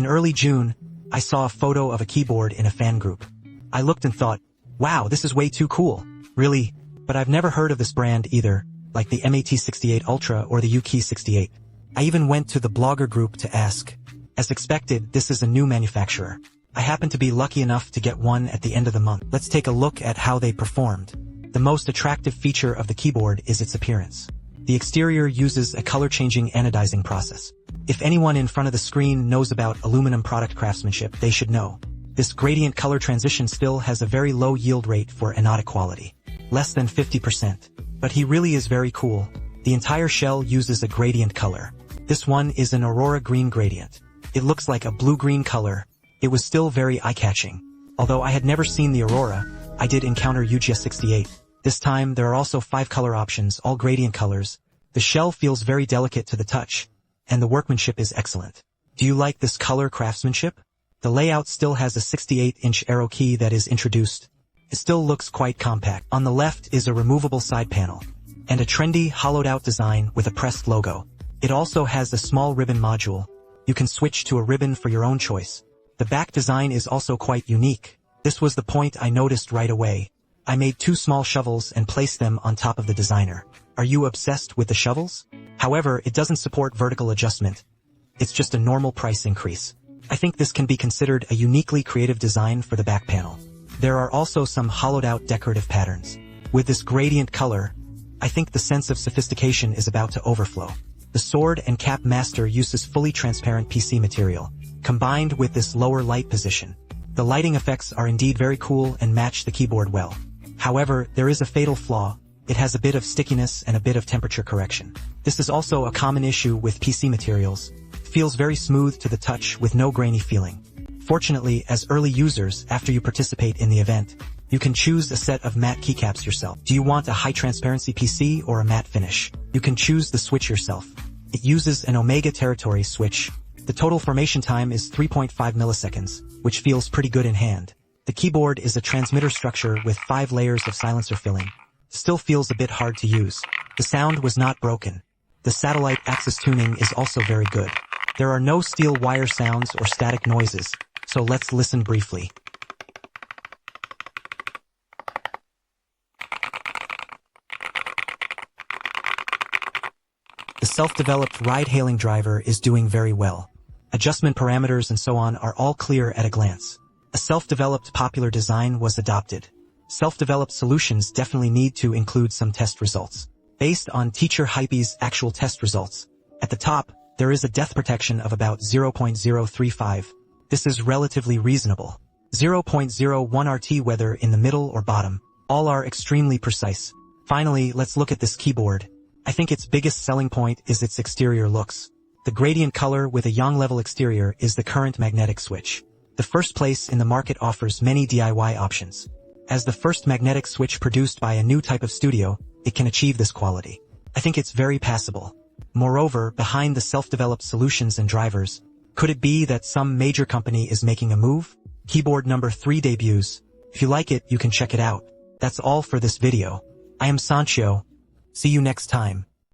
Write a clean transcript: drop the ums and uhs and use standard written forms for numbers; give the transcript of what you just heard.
In early June, I saw a photo of a keyboard in a fan group. I looked and thought, wow, this is way too cool. Really? But I've never heard of this brand either, like the MAT68 Ultra or the UK68. I even went to the blogger group to ask. As expected, this is a new manufacturer. I happened to be lucky enough to get one at the end of the month. Let's take a look at how they performed. The most attractive feature of the keyboard is its appearance. The exterior uses a color-changing anodizing process. If anyone in front of the screen knows about aluminum product craftsmanship, they should know. This gradient color transition still has a very low yield rate for anodic quality. Less than 50%. But he really is very cool. The entire shell uses a gradient color. This one is an Aurora green gradient. It looks like a blue-green color. It was still very eye-catching. Although I had never seen the Aurora, I did encounter UGS68. This time, there are also 5 color options, all gradient colors. The shell feels very delicate to the touch, and the workmanship is excellent. Do you like this color craftsmanship? The layout still has a 68-inch arrow key that is introduced. It still looks quite compact. On the left is a removable side panel, and a trendy, hollowed-out design with a pressed logo. It also has a small ribbon module. You can switch to a ribbon for your own choice. The back design is also quite unique. This was the point I noticed right away. I made 2 small shovels and placed them on top of the designer. Are you obsessed with the shovels? However, it doesn't support vertical adjustment. It's just a normal price increase. I think this can be considered a uniquely creative design for the back panel. There are also some hollowed-out decorative patterns. With this gradient color, I think the sense of sophistication is about to overflow. The sword and cap master uses fully transparent PC material, combined with this lower light position. The lighting effects are indeed very cool and match the keyboard well. However, there is a fatal flaw. It has a bit of stickiness and a bit of temperature correction. This is also a common issue with PC materials. It feels very smooth to the touch with no grainy feeling. Fortunately, as early users, after you participate in the event, you can choose a set of matte keycaps yourself. Do you want a high transparency PC or a matte finish? You can choose the switch yourself. It uses an Omega Territory switch. The total formation time is 3.5 milliseconds, which feels pretty good in hand. The keyboard is a transmitter structure with 5 layers of silencer filling. Still feels a bit hard to use. The sound was not broken. The satellite axis tuning is also very good. There are no steel wire sounds or static noises, so let's listen briefly. The self-developed ride-hailing driver is doing very well. Adjustment parameters and so on are all clear at a glance. A self-developed popular design was adopted. Self-developed solutions definitely need to include some test results. Based on Teacher Hype's actual test results, at the top, there is a depth protection of about 0.035. This is relatively reasonable. 0.01 RT whether in the middle or bottom. All are extremely precise. Finally, let's look at this keyboard. I think its biggest selling point is its exterior looks. The gradient color with a yang level exterior is the current magnetic switch. The first place in the market offers many DIY options. As the first magnetic switch produced by a new type of studio, it can achieve this quality. I think it's very passable. Moreover, behind the self-developed solutions and drivers, could it be that some major company is making a move? Keyboard number 3 debuts. If you like it, you can check it out. That's all for this video. I am Sancho. See you next time.